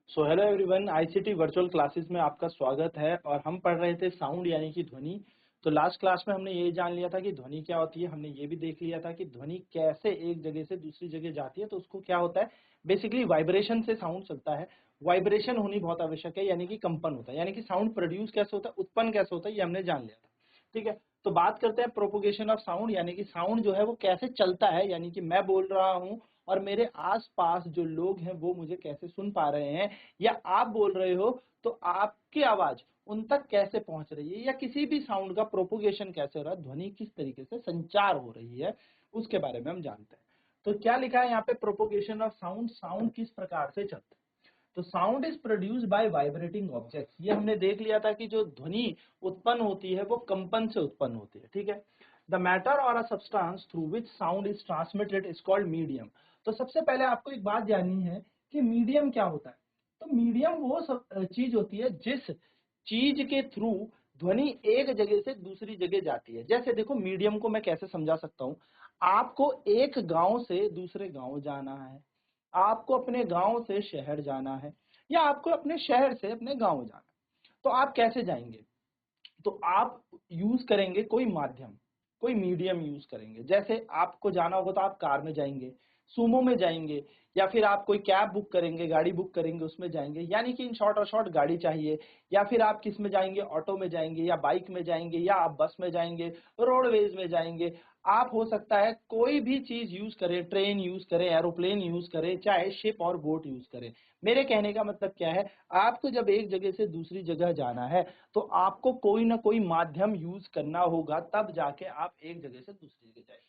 So hello everyone, ICT virtual classes में आपका स्वागत है। और हम पढ़ रहे थे साउंड यानी कि ध्वनि। तो लास्ट क्लास में हमने ये जान लिया था कि ध्वनि क्या होती है। हमने ये भी देख लिया था कि ध्वनि कैसे एक जगह से दूसरी जगह जाती है। तो उसको क्या होता है, बेसिकली वाइब्रेशन से साउंड चलता है। वाइब्रेशन होनी बहुत आवश्यक है, यानी कि कंपन होता है। यानी कि साउंड प्रोड्यूस कैसे होता है, उत्पन्न कैसे होता है, ये हमने जान लिया था। ठीक है, तो बात करते हैं प्रोपोगेशन ऑफ साउंड, यानी कि साउंड जो है वो कैसे चलता है। यानी कि मैं बोल रहा हूँ और मेरे आसपास जो लोग हैं वो मुझे कैसे सुन पा रहे हैं, या आप बोल रहे हो तो आपकी आवाज उन तक कैसे पहुंच रही है, या किसी भी साउंड का प्रोपोगेशन कैसे हो रहा है, ध्वनि किस तरीके से संचार हो रही है, उसके बारे में हम जानते हैं। तो क्या लिखा है यहाँ पे, प्रोपोगेशन ऑफ साउंड, साउंड किस प्रकार से चलता है। तो sound is produce by vibrating objects. ये हमने देख लिया था कि जो ध्वनि उत्पन्न होती है वो कंपन से उत्पन्न होती है। ठीक है, द मैटर और a substance through which sound is transmitted is called medium. तो सबसे पहले आपको एक बात जाननी है कि मीडियम क्या होता है। तो मीडियम वो सब चीज होती है जिस चीज के थ्रू ध्वनि एक जगह से दूसरी जगह जाती है। जैसे देखो, मीडियम को मैं कैसे समझा सकता हूँ। आपको एक गांव से दूसरे गांव जाना है, आपको अपने गांव से शहर जाना है, या आपको अपने शहर से अपने गांव जाना है। तो आप कैसे जाएंगे? तो आप यूज करेंगे कोई माध्यम, कोई मीडियम यूज करेंगे। जैसे आपको जाना होगा तो आप कार में जाएंगे, सुमो में जाएंगे, या फिर आप कोई कैब बुक करेंगे, गाड़ी बुक करेंगे, उसमें जाएंगे। यानी कि इन शॉर्ट और शॉर्ट गाड़ी चाहिए। या फिर आप किस में जाएंगे, ऑटो में जाएंगे, या बाइक में जाएंगे, या आप बस में जाएंगे, रोडवेज में जाएंगे। आप हो सकता है कोई भी चीज यूज करें, ट्रेन यूज करें, एरोप्लेन यूज करें, चाहे शिप और बोट यूज करें। मेरे कहने का मतलब क्या है, आपको जब एक जगह से दूसरी जगह जाना है तो आपको कोई ना कोई माध्यम यूज करना होगा, तब जाके आप एक जगह से दूसरी जगह जाएंगे।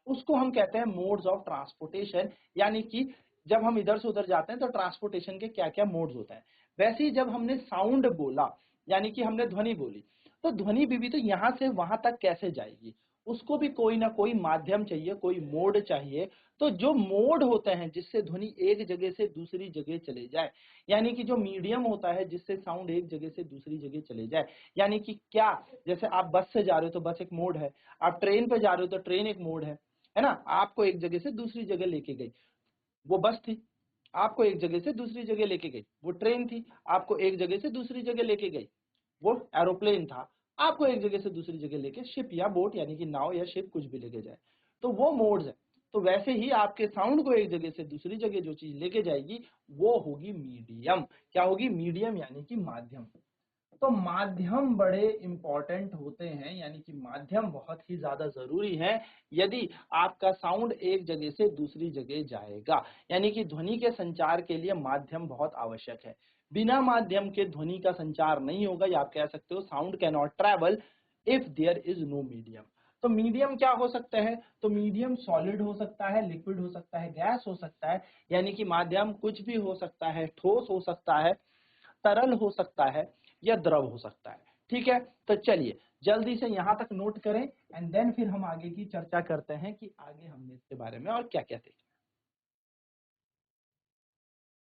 उसको हम कहते हैं मोड्स ऑफ ट्रांसपोर्टेशन। यानी कि जब हम इधर से उधर जाते हैं तो ट्रांसपोर्टेशन के क्या क्या मोड्स होते हैं। वैसे ही जब हमने साउंड बोला, यानी कि हमने ध्वनि बोली, तो ध्वनि भी तो यहां से वहां तक कैसे जाएगी, उसको भी कोई ना कोई माध्यम चाहिए, कोई मोड चाहिए। तो जो मोड होते हैं जिससे ध्वनि एक जगह से दूसरी जगह चले जाए, यानी कि जो मीडियम होता है जिससे साउंड एक जगह से दूसरी जगह चले जाए। यानी कि क्या, जैसे आप बस से जा रहे हो तो बस एक मोड है, आप ट्रेन पे जा रहे हो तो ट्रेन एक मोड है ना। आपको एक जगह से दूसरी जगह लेके गई, वो बस थी। आपको एक जगह से दूसरी जगह लेके गई, वो ट्रेन थी। आपको एक जगह से दूसरी जगह लेके गई, वो एरोप्लेन था। आपको एक जगह से दूसरी जगह लेके शिप या बोट, यानी कि नाव या शिप, कुछ भी लेके जाए, तो वो मोड्स है। तो वैसे ही आपके साउंड को एक जगह से दूसरी जगह जो चीज लेके जाएगी वो होगी मीडियम। क्या होगी? मीडियम, यानी कि माध्यम। तो माध्यम बड़े इंपॉर्टेंट होते हैं, यानी कि माध्यम बहुत ही ज्यादा जरूरी है यदि आपका साउंड एक जगह से दूसरी जगह जाएगा। यानी कि ध्वनि के संचार के लिए माध्यम बहुत आवश्यक है। बिना माध्यम के ध्वनि का संचार नहीं होगा, या आप कह सकते हो sound can not travel if there is no medium. तो मीडियम क्या हो सकता है? तो मीडियम सॉलिड हो सकता है, लिक्विड हो सकता है, गैस हो सकता है। यानी कि माध्यम कुछ भी हो सकता है, ठोस हो सकता है, तरल हो सकता है, या द्रव हो सकता है। ठीक है, तो चलिए जल्दी से यहां तक नोट करें, एंड देन फिर हम आगे की चर्चा करते हैं कि आगे हमने इसके बारे में और क्या क्या देखा।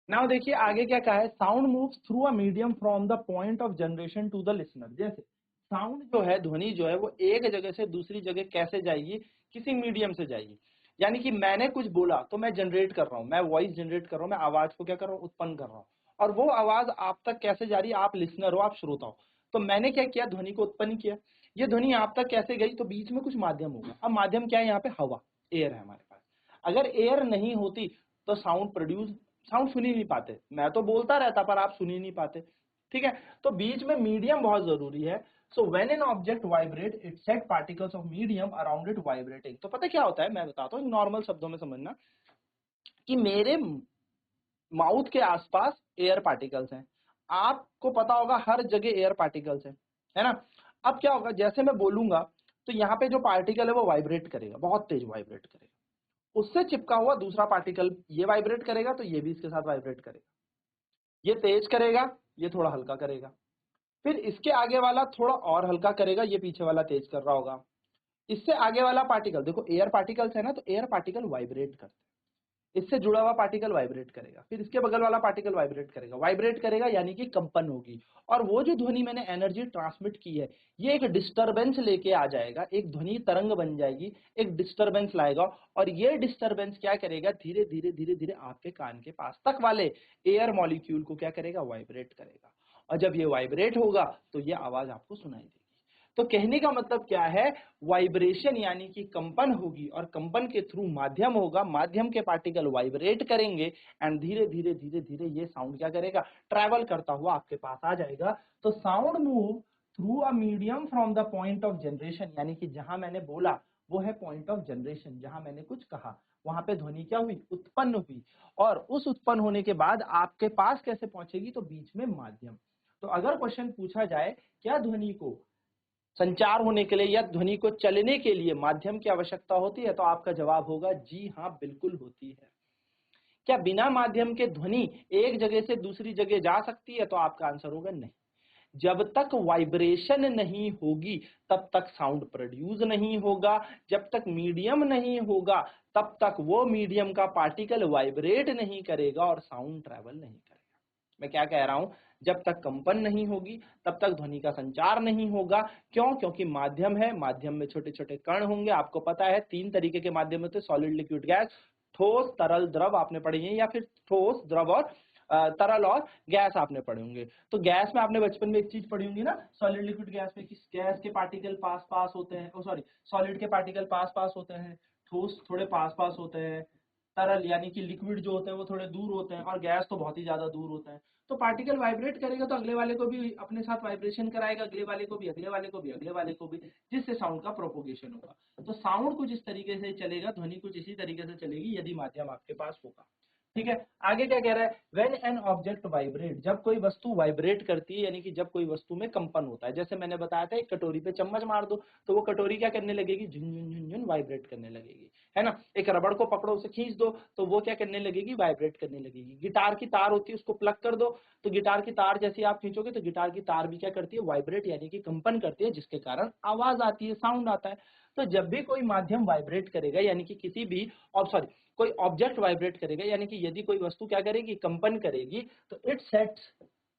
नाउ देखिए आगे क्या कहा है, sound moves through a medium from the point of generation to the listener. जैसे साउंड जो है, ध्वनि जो है, वो एक जगह से दूसरी जगह कैसे जाएगी? किसी मीडियम से जाएगी। यानी कि मैंने कुछ बोला तो मैं जनरेट कर रहा हूं, मैं वॉइस जनरेट कर रहा हूं, मैं आवाज को क्या कर रहा हूं, उत्पन्न कर रहा हूं। और वो आवाज आप तक कैसे जा रही है? आप लिसनर हो, आप श्रोता हो। तो मैंने क्या किया, ध्वनि को उत्पन्न किया। ये ध्वनि आप तक कैसे गई? तो बीच में कुछ माध्यम होगा। अब माध्यम क्या है यहाँ पे? हवा, एयर है हमारे पास। अगर एयर नहीं होती तो साउंड सुन ही नहीं पाते। मैं तो बोलता रहता पर आप सुन ही नहीं पाते। ठीक है, तो बीच में मीडियम बहुत जरूरी है। So when an object vibrate it set particles of medium around it vibrating. तो पता क्या होता है, मैं बताता हूँ नॉर्मल शब्दों में समझना, कि मेरे माउथ के आसपास एयर पार्टिकल्स हैं। आपको पता होगा हर जगह एयर पार्टिकल्स है ना। अब क्या होगा, जैसे मैं बोलूंगा तो यहाँ पे जो पार्टिकल है वो वाइब्रेट करेगा, बहुत तेज वाइब्रेट करेगा। उससे चिपका हुआ दूसरा पार्टिकल ये वाइब्रेट करेगा, तो ये भी इसके साथ वाइब्रेट करेगा। ये तेज करेगा, ये थोड़ा हल्का करेगा, फिर इसके आगे वाला थोड़ा और हल्का करेगा, ये पीछे वाला तेज कर रहा होगा। इससे आगे वाला पार्टिकल, देखो एयर पार्टिकल्स है ना, तो एयर पार्टिकल वाइब्रेट करते हैं। इससे जुड़ा हुआ पार्टिकल वाइब्रेट करेगा, फिर इसके बगल वाला पार्टिकल वाइब्रेट करेगा यानी कि कंपन होगी, और वो जो ध्वनि मैंने एनर्जी ट्रांसमिट की है ये एक डिस्टरबेंस लेके आ जाएगा, एक ध्वनि तरंग बन जाएगी, एक डिस्टरबेंस लाएगा, और ये डिस्टरबेंस क्या करेगा, धीरे धीरे धीरे धीरे आपके कान के पास तक वाले एयर मॉलिक्यूल को क्या करेगा, वाइब्रेट करेगा, और जब ये वाइब्रेट होगा तो ये आवाज आपको सुनाई देगी। तो कहने का मतलब क्या है, वाइब्रेशन यानी कि कंपन होगी, और कंपन के थ्रू माध्यम होगा, माध्यम के पार्टिकल वाइब्रेट करेंगे, एंड धीरे धीरे धीरे धीरे ये साउंड क्या करेगा, ट्रैवल करता हुआ आपके पास आ जाएगा। तो sound move through a medium from the point of generation, यानी कि जहां मैंने बोला वो है पॉइंट ऑफ जनरेशन, जहां मैंने कुछ कहा वहां पे ध्वनि क्या हुई, उत्पन्न हुई, और उस उत्पन्न होने के बाद आपके पास कैसे पहुंचेगी, तो बीच में माध्यम। तो अगर क्वेश्चन पूछा जाए क्या ध्वनि को संचार होने के लिए या ध्वनि को चलने के लिए माध्यम की आवश्यकता होती है, तो आपका जवाब होगा जी हाँ, बिल्कुल होती है। क्या बिना माध्यम के ध्वनि एक जगह से दूसरी जगह जा सकती है, तो आपका आंसर होगा नहीं। जब तक वाइब्रेशन नहीं होगी तब तक साउंड प्रोड्यूस नहीं होगा, जब तक मीडियम नहीं होगा तब तक वो मीडियम का पार्टिकल वाइब्रेट नहीं करेगा और साउंड ट्रैवल नहीं करेगा। मैं क्या कह रहा हूं, जब तक कंपन नहीं होगी तब तक ध्वनि का संचार नहीं होगा। क्यों? क्योंकि माध्यम है, माध्यम में छोटे छोटे कण होंगे। आपको पता है 3 तरीके के माध्यम होते हैं, सॉलिड, लिक्विड, गैस, ठोस, तरल, द्रव आपने पढ़े हैं, या फिर ठोस, द्रव और तरल और गैस आपने पढ़े होंगे। तो गैस में आपने बचपन में एक चीज पढ़ी होंगी ना, सॉलिड, लिक्विड, गैस में, कि गैस के पार्टिकल पास पास होते हैं, सॉरी, सॉलिड के पार्टिकल पास पास होते हैं, ठोस थोड़े पास पास होते हैं, तरल यानी कि लिक्विड जो होते हैं वो थोड़े दूर होते हैं, और गैस तो बहुत ही ज्यादा दूर होता है। तो पार्टिकल वाइब्रेट करेगा तो अगले वाले को भी अपने साथ वाइब्रेशन कराएगा, अगले वाले को भी, अगले वाले को भी, अगले वाले को भी, जिससे साउंड का प्रोपोगेशन होगा। तो साउंड कुछ इस तरीके से चलेगा, ध्वनि कुछ इसी तरीके से चलेगी यदि माध्यम आपके पास होगा। ठीक है, आगे क्या कह रहा है, व्हेन एन ऑब्जेक्ट वाइब्रेट, जब कोई वस्तु वाइब्रेट करती है यानी कि जब कोई वस्तु में कंपन होता है। जैसे मैंने बताया था, एक कटोरी पे चम्मच मार दो तो वो कटोरी क्या करने लगेगी, झुन झुन झुन झुन वाइब्रेट करने लगेगी, है ना। एक रबड़ को पकड़ो, उसे खींच दो तो वो क्या करने लगेगी, वाइब्रेट करने लगेगी। गिटार की तार होती है, उसको प्लग कर दो तो गिटार की तार जैसे आप खींचोगे तो गिटार की तार भी क्या करती है, वाइब्रेट यानी कि कंपन करती है, जिसके कारण आवाज आती है, साउंड आता है। तो जब भी कोई माध्यम वाइब्रेट करेगा यानी कि किसी भी सॉरी कोई ऑब्जेक्ट वाइब्रेट करेगा यानी कि यदि कोई वस्तु क्या करेगी, कंपन करेगी, तो it sets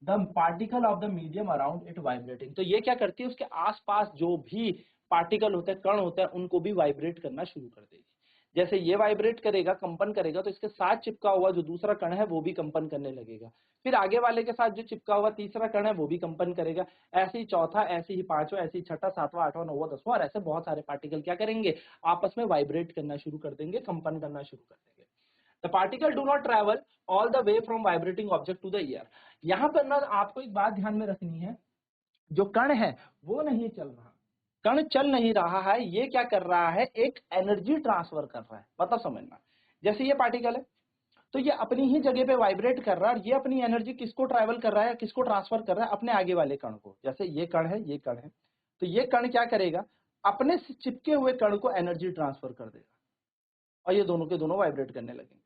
the particle of the medium around it vibrating. तो ये क्या करती है, उसके आसपास जो भी पार्टिकल होते हैं, कण होते हैं, उनको भी वाइब्रेट करना शुरू कर देगी। जैसे ये वाइब्रेट करेगा, कंपन करेगा, तो इसके साथ चिपका हुआ जो दूसरा कण है वो भी कंपन करने लगेगा। फिर आगे वाले के साथ जो चिपका हुआ तीसरा कण है वो भी कंपन करेगा। ऐसे ही चौथा, ऐसे ही पांचवा, ऐसे ही छठा, सातवां, आठवां, नौवां, दसवां, और ऐसे बहुत सारे पार्टिकल क्या करेंगे, आपस में वाइब्रेट करना शुरू कर देंगे, कंपन करना शुरू कर देंगे। The particle do not travel all the way from vibrating object to the ear. यहाँ पर ना आपको एक बात ध्यान में रखनी है, जो कण है वो नहीं चल रहा, कण चल नहीं रहा है, ये क्या कर रहा है, एक एनर्जी ट्रांसफर कर रहा है। मतलब समझना, जैसे ये पार्टिकल है तो ये अपनी ही जगह पे वाइब्रेट कर रहा है, और ये अपनी एनर्जी किसको ट्रैवल कर रहा है, किसको ट्रांसफर कर रहा है, अपने आगे वाले कण को। जैसे ये कण है, ये कण है, तो ये कण क्या करेगा, अपने से चिपके हुए कण को एनर्जी ट्रांसफर कर देगा, और ये दोनों के दोनों वाइब्रेट करने लगेंगे।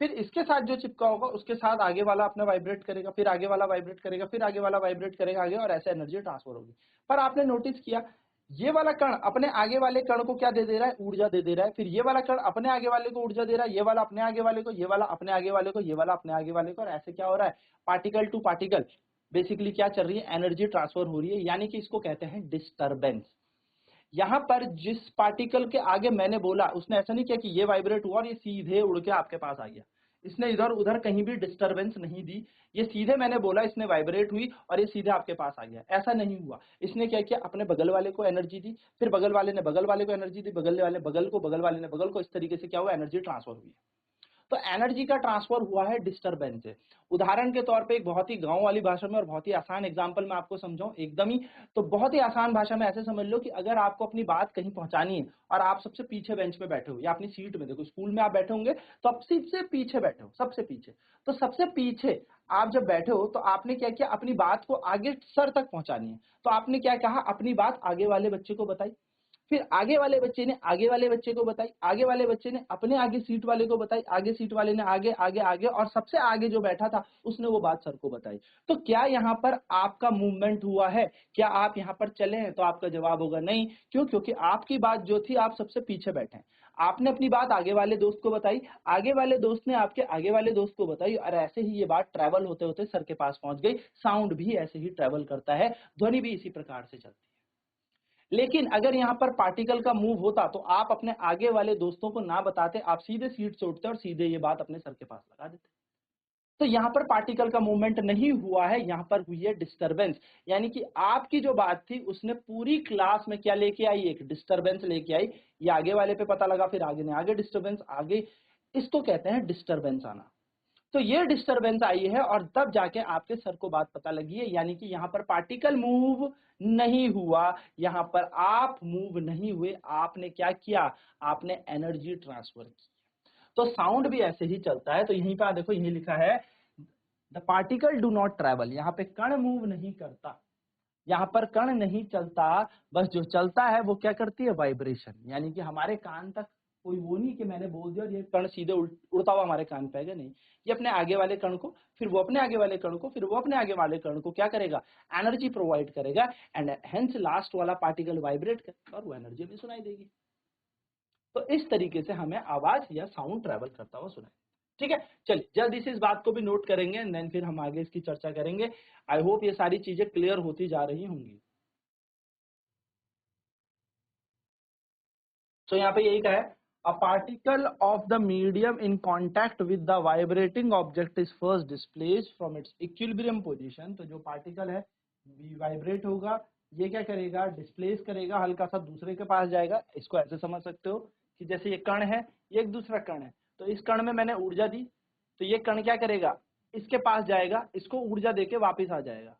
फिर इसके साथ जो चिपका होगा उसके साथ आगे वाला अपना वाइब्रेट करेगा, फिर आगे वाला वाइब्रेट करेगा, फिर आगे वाला वाइब्रेट करेगा आगे, और ऐसे एनर्जी ट्रांसफर होगी। पर आपने नोटिस किया, ये वाला कण अपने आगे वाले कण को क्या दे दे रहा है, ऊर्जा दे दे रहा है, फिर ये वाला कण अपने आगे वाले को ऊर्जा दे रहा है, ये वाला अपने आगे वाले को, ये वाला अपने आगे वाले को, ये वाला अपने आगे वाले को, और ऐसे क्या हो रहा है, पार्टिकल टू पार्टिकल बेसिकली क्या चल रही है, एनर्जी ट्रांसफर हो रही है, यानी कि इसको कहते हैं डिस्टर्बेंस। यहाँ पर जिस पार्टिकल के आगे मैंने बोला उसने ऐसा नहीं किया कि ये वाइब्रेट हुआ और ये सीधे उड़ के आपके पास आ गया, इसने इधर उधर कहीं भी डिस्टरबेंस नहीं दी, ये सीधे मैंने बोला इसने वाइब्रेट हुई और ये सीधे आपके पास आ गया, ऐसा नहीं हुआ। इसने क्या किया, अपने बगल वाले को एनर्जी दी, फिर बगल वाले ने बगल वाले को एनर्जी दी, बगल वाले बगल को, बगल वाले ने बगल को, इस तरीके से क्या हुआ, एनर्जी ट्रांसफर हुई। तो एनर्जी का ट्रांसफर हुआ है डिस्टरबेंस से। उदाहरण के तौर पे एक बहुत ही गांव वाली भाषा में और बहुत ही आसान एग्जांपल मैं आपको समझाऊं एकदम ही, तो बहुत ही आसान भाषा में ऐसे समझ लो कि अगर आपको अपनी बात कहीं पहुंचानी है और आप सबसे पीछे बेंच पे बैठे हो या अपनी सीट में, देखो स्कूल में आप बैठे होंगे तो आप सबसे पीछे बैठे हो, सबसे पीछे, तो सबसे पीछे आप जब बैठे हो तो आपने क्या किया, अपनी बात को आगे सर तक पहुंचानी है, तो आपने क्या कहा, अपनी बात आगे वाले बच्चे को बताई, फिर आगे वाले बच्चे ने आगे वाले बच्चे को बताई, आगे वाले बच्चे ने अपने आगे सीट वाले को बताई, आगे सीट वाले ने आगे आगे आगे, और सबसे आगे जो बैठा था उसने वो बात सर को बताई। तो क्या यहाँ पर आपका मूवमेंट हुआ है, क्या आप यहाँ पर चले हैं, तो आपका जवाब होगा नहीं। क्यों? क्योंकि आपकी बात जो थी आप सबसे पीछे बैठे हैं। आपने अपनी बात आगे वाले दोस्त को बताई, आगे वाले दोस्त ने आपके आगे वाले दोस्त को बताई और ऐसे ही ये बात ट्रैवल होते होते सर के पास पहुंच गई। साउंड भी ऐसे ही ट्रैवल करता है, ध्वनि भी इसी प्रकार से चलती है। लेकिन अगर यहाँ पर पार्टिकल का मूव होता तो आप अपने आगे वाले दोस्तों को ना बताते, आप सीधे सीट से उठते और सीधे ये बात अपने सर के पास लगा देते। तो यहाँ पर पार्टिकल का मूवमेंट नहीं हुआ है, यहाँ पर हुई है डिस्टरबेंस। यानी कि आपकी जो बात थी उसने पूरी क्लास में क्या लेके आई, एक डिस्टरबेंस लेके आई। ये आगे वाले पे पता लगा, फिर आगे ने आगे डिस्टरबेंस, आगे, इसको कहते हैं डिस्टरबेंस आना। तो ये डिस्टरबेंस आई है और तब जाके आपके सर को बात पता लगी है। यानी कि यहाँ पर पार्टिकल मूव नहीं हुआ, यहाँ पर आप मूव नहीं हुए, आपने क्या किया, आपने एनर्जी ट्रांसफर की। तो साउंड भी ऐसे ही चलता है। तो यहीं पर देखो, यही लिखा है the particle do not travel, यहाँ पे कण मूव नहीं करता, यहाँ पर कण नहीं चलता, बस जो चलता है वो क्या करती है, वाइब्रेशन। यानी कि हमारे कान तक कोई वो नहीं कि मैंने बोल दिया और ये कण सीधे उड़ता हुआ हमारे कान पे आएगा, नहीं। ये अपने आगे वाले कण को, फिर वो अपने आगे वाले कण को, फिर वो अपने आगे वाले कण को क्या करेगा, एनर्जी प्रोवाइड करेगा एंड हेंस लास्ट वाला पार्टिकल वाइब्रेट करेगा और वो एनर्जी हमें सुनाई देगी। तो इस तरीके से हमें आवाज या साउंड ट्रेवल करता हुआ सुनाई। ठीक है, चलिए जल्दी से इस बात को भी नोट करेंगे एंड देन फिर हम आगे इसकी चर्चा करेंगे। आई होप ये सारी चीजें क्लियर होती जा रही होंगी। तो यहाँ पे यही कहा है, a particle of the medium in contact with the vibrating object is first displaced from its equilibrium position. तो जो पार्टिकल है वाइब्रेट होगा, ये क्या करेगा, डिस्प्लेस करेगा, हल्का सा दूसरे के पास जाएगा। इसको ऐसे समझ सकते हो कि जैसे ये कण है, ये एक दूसरा कण है, तो इस कण में मैंने ऊर्जा दी, तो ये कण क्या करेगा, इसके पास जाएगा, इसको ऊर्जा देके वापिस आ जाएगा।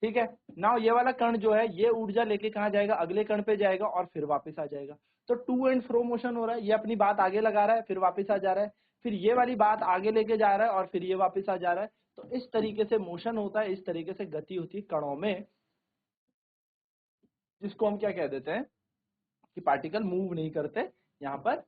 ठीक है ना, ये वाला कण जो है ये ऊर्जा लेके कहाँ जाएगा, अगले कण पे जाएगा और फिर वापस आ जाएगा। तो टू एंड फ्रो मोशन हो रहा है, ये अपनी बात आगे लगा रहा है, फिर वापस आ जा रहा है, फिर ये वाली बात आगे लेके जा रहा है और फिर ये वापस आ जा रहा है। तो इस तरीके से मोशन होता है, इस तरीके से गति होती है कणों में, जिसको हम क्या कह देते हैं कि पार्टिकल मूव नहीं करते, यहाँ पर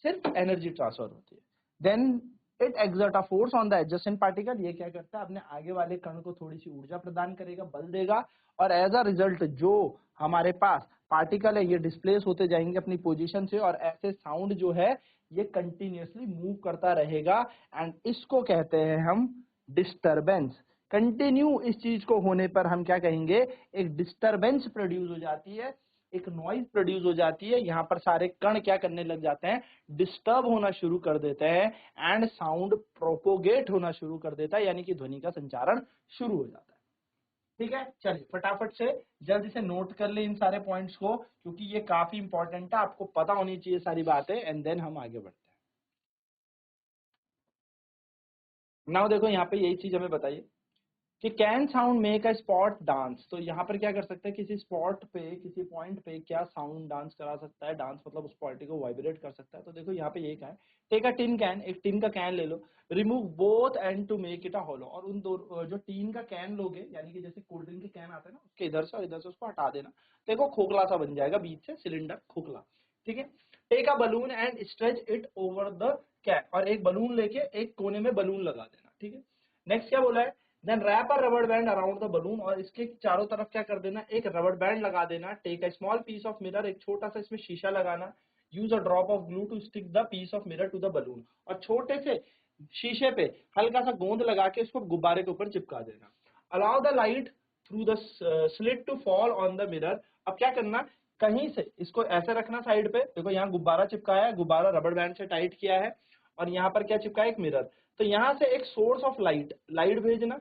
सिर्फ एनर्जी ट्रांसफर होती है। Then it exert a force on the adjacent particle, ये क्या करता है, अपने आगे वाले कण को थोड़ी सी ऊर्जा प्रदान करेगा, बल देगा, और एज अ रिजल्ट जो हमारे पास पार्टिकल है ये डिस्प्लेस होते जाएंगे अपनी पोजीशन से, और ऐसे साउंड जो है ये कंटिन्यूअसली मूव करता रहेगा एंड इसको कहते हैं हम डिस्टरबेंस। कंटिन्यू इस चीज को होने पर हम क्या कहेंगे, एक डिस्टरबेंस प्रोड्यूस हो जाती है, एक नॉइज प्रोड्यूस हो जाती है। यहाँ पर सारे कण क्या करने लग जाते हैं, डिस्टर्ब होना शुरू कर देते हैं एंड साउंड प्रोपोगेट होना शुरू कर देता है, यानी कि ध्वनि का संचारण शुरू हो जाता है। ठीक है, चलिए फटाफट से जल्दी से नोट कर ले इन सारे पॉइंट्स को, क्योंकि ये काफी इंपॉर्टेंट है, आपको पता होनी चाहिए सारी बातें एंड देन हम आगे बढ़ते हैं। नाउ देखो यहाँ पे यही चीज हमें बताइए कि can sound make a spot dance. तो यहाँ पर क्या कर सकते हैं, किसी स्पॉट पे, किसी पॉइंट पे क्या साउंड डांस करा सकता है, डांस मतलब उस पॉइंट को वाइब्रेट कर सकता है। तो देखो यहाँ पे ये क्या है, टेक अ टिन कैन, एक टिन का कैन ले लो, remove both end to make it a hollow, और उन दो जो टीन का कैन लोगे, यानी कि जैसे कोल्ड ड्रिंक के कैन आते हैं ना, उसके इधर से और इधर से उसको हटा देना, देखो खोखला सा बन जाएगा, बीच से सिलेंडर खोखला। ठीक है, take a balloon and stretch it over the can, और एक बलून लेके एक कोने में बलून लगा देना। ठीक है, नेक्स्ट क्या बोला है, then wrap a rubber band around the balloon, और इसके चारों तरफ क्या कर देना, एक रबर बैंड लगा देना। Take a small piece of mirror, एक छोटा सा इसमें शीशा लगाना। Use a drop of glue to stick the piece of mirror to the balloon, और छोटे से शीशे पे हल्का सा गोंद लगा के इसको गुब्बारे के ऊपर चिपका देना। Allow the light through the slit to fall on the mirror, अब क्या करना, कहीं से इसको ऐसे रखना साइड पे, देखो यहाँ गुब्बारा चिपकाया है, गुब्बारा रबर बैंड से टाइट किया है, और यहाँ पर क्या चिपका है, एक मिरर। तो यहाँ से एक सोर्स ऑफ लाइट, लाइट भेजना,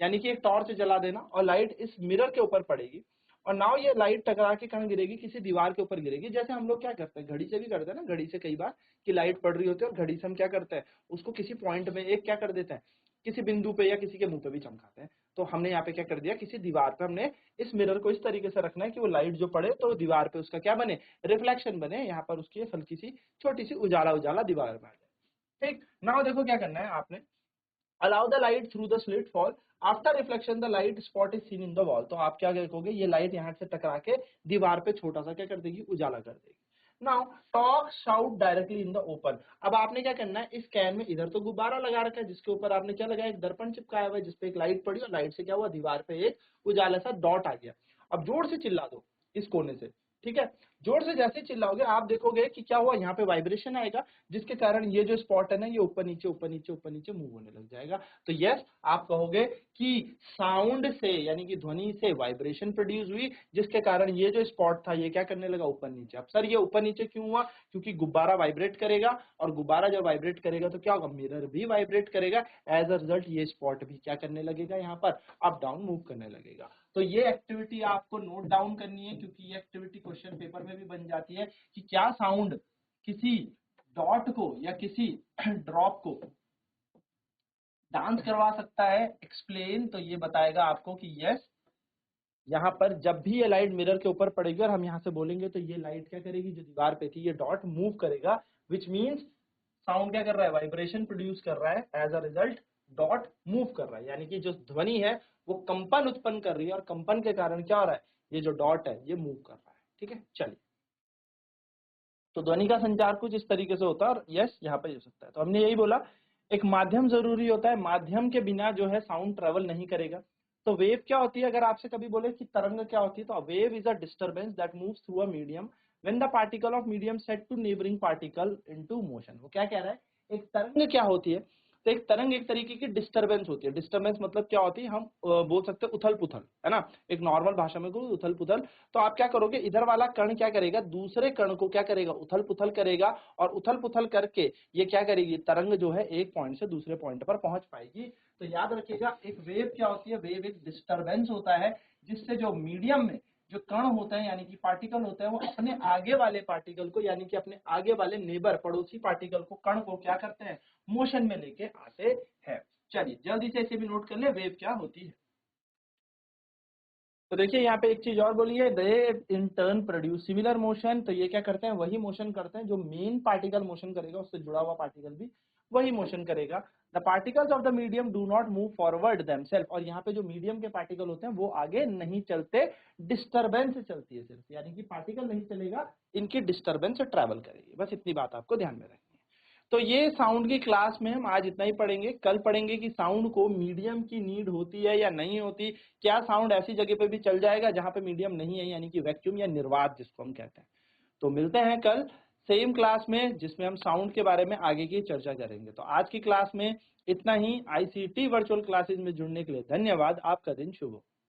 यानी कि एक टॉर्च जला देना, और लाइट इस मिरर के ऊपर पड़ेगी, और नाउ ये लाइट टकरा के कहाँ गिरेगी, किसी दीवार के ऊपर गिरेगी। जैसे हम लोग क्या करते हैं, घड़ी से भी करते हैं ना, घड़ी से कई बार कि लाइट पड़ रही होती है और घड़ी से हम क्या करते हैं, उसको किसी पॉइंट में एक क्या कर देते हैं, किसी बिंदु पे या किसी के मुंह पे भी चमकाते हैं। तो हमने यहाँ पे क्या कर दिया, किसी दीवार पे हमने इस मिरर को इस तरीके से रखना है कि वो लाइट जो पड़े तो दीवार पे उसका क्या बने, रिफ्लेक्शन बने, यहाँ पर उसकी हल्की सी छोटी सी उजाला उजाला दीवार में आ जाए। ठीक, नाउ देखो क्या करना है आपने, allow the light through the slit fall after reflection the light spot is seen in the wall. तो आप क्या देखोगे, ये लाइट यहाँ से टकरा के दीवार पे छोटा सा क्या कर देगी, उजाला कर देगी। Now talk shout directly in the open, अब आपने क्या करना है, इस कैन में इधर तो गुब्बारा लगा रखा है, जिसके ऊपर आपने क्या लगाया, एक दर्पण चिपकाया हुआ है, जिसपे एक लाइट पड़ी और लाइट से क्या हुआ, दीवार पे एक उजाला सा डॉट आ गया। अब जोर से चिल्ला दो इस कोने से, ठीक है। जोर से जैसे चिल्लाओगे आप देखोगे कि क्या हुआ, यहाँ पे वाइब्रेशन आएगा, जिसके कारण ये जो स्पॉट है ना ये ऊपर नीचे ऊपर नीचे ऊपर नीचे मूव होने लग जाएगा। तो यस, आप कहोगे कि साउंड से यानी कि ध्वनि से वाइब्रेशन प्रोड्यूस हुई, जिसके कारण ये जो स्पॉट था ये क्या करने लगा, ऊपर नीचे। अब सर ये ऊपर नीचे क्यों हुआ, क्योंकि गुब्बारा वाइब्रेट करेगा, और गुब्बारा जब वाइब्रेट करेगा तो क्या होगा, मिरर भी वाइब्रेट करेगा। एज अ रिजल्ट ये स्पॉट भी क्या करने लगेगा, यहाँ पर अप डाउन मूव करने लगेगा। तो ये एक्टिविटी आपको नोट डाउन करनी है, क्योंकि ये एक्टिविटी क्वेश्चन पेपर में भी बन जाती है कि क्या साउंड किसी डॉट को या किसी ड्रॉप को डांस करवा सकता है, एक्सप्लेन। तो ये बताएगा आपको कि यस, यहाँ पर जब भी ये लाइट मिरर के ऊपर पड़ेगी और हम यहाँ से बोलेंगे तो ये लाइट क्या करेगी, जो दीवार पे थी ये डॉट मूव करेगा, विच मीन्स साउंड क्या कर रहा है, वाइब्रेशन प्रोड्यूस कर रहा है, as a result dot move कर रहा है, यानी कि जो ध्वनि है वो कंपन उत्पन्न कर रही है, और कंपन के कारण क्या हो रहा है, ये जो डॉट है ये मूव कर रहा है। ठीक है, चलिए। तो ध्वनि का संचार कुछ इस तरीके से होता है, और यस यहाँ पे हो सकता है। तो हमने यही बोला, एक माध्यम जरूरी होता है, माध्यम के बिना जो है साउंड ट्रेवल नहीं करेगा। तो वेव क्या होती है, अगर आपसे कभी बोले कि तरंग क्या होती है, तो wave is a disturbance that moves through a medium when the particle of medium set to neighbouring particle into motion. वो क्या कह रहा है, एक तरंग क्या होती है, तो एक तरंग एक तरीके की डिस्टर्बेंस होती है। डिस्टर्बेंस मतलब क्या होती है, हम बोल सकते हैं उथल पुथल, है ना, एक नॉर्मल भाषा में उथल पुथल। तो आप क्या करोगे, इधर वाला कण क्या करेगा, दूसरे कण को क्या करेगा, उथल पुथल करेगा, और उथल पुथल करके ये क्या करेगी, तरंग जो है एक पॉइंट से दूसरे पॉइंट पर पहुंच पाएगी। तो याद रखिएगा, एक वेव क्या होती है, वेव एक डिस्टर्बेंस होता है, जिससे जो मीडियम में जो कण होते हैं यानी कि पार्टिकल होते हैं, वो अपने आगे वाले पार्टिकल को यानी कि अपने आगे वाले नेबर पड़ोसी पार्टिकल को, कण को क्या करते हैं, मोशन में लेके आते हैं। चलिए जल्दी से इसे भी नोट कर ले, वेव क्या होती है। तो देखिए यहाँ पे एक चीज और बोली है, they in turn produce similar motion. तो ये क्या करते हैं, वही मोशन करते हैं जो मेन पार्टिकल मोशन करेगा, उससे जुड़ा हुआ पार्टिकल भी वही मोशन करेगा। The particles of the medium do not move forward themselves. और यहाँ पे जो मीडियम के पार्टिकल होते हैं वो आगे नहीं चलते, डिस्टर्बेंस चलती है सिर्फ, यानी कि पार्टिकल नहीं चलेगा, इनकी डिस्टर्बेंस ट्रेवल करेगी। बस इतनी बात आपको ध्यान में रखनी है। तो ये साउंड की क्लास में हम आज इतना ही पढ़ेंगे। कल पढ़ेंगे कि साउंड को मीडियम की नीड होती है या नहीं होती, क्या साउंड ऐसी जगह पे भी चल जाएगा जहां पे मीडियम नहीं है, यानी कि वैक्यूम या निर्वात जिसको हम कहते हैं। तो मिलते हैं कल सेम क्लास में, जिसमें हम साउंड के बारे में आगे की चर्चा करेंगे। तो आज की क्लास में इतना ही। आईसीटी वर्चुअल क्लासेस में जुड़ने के लिए धन्यवाद। आपका दिन शुभ हो।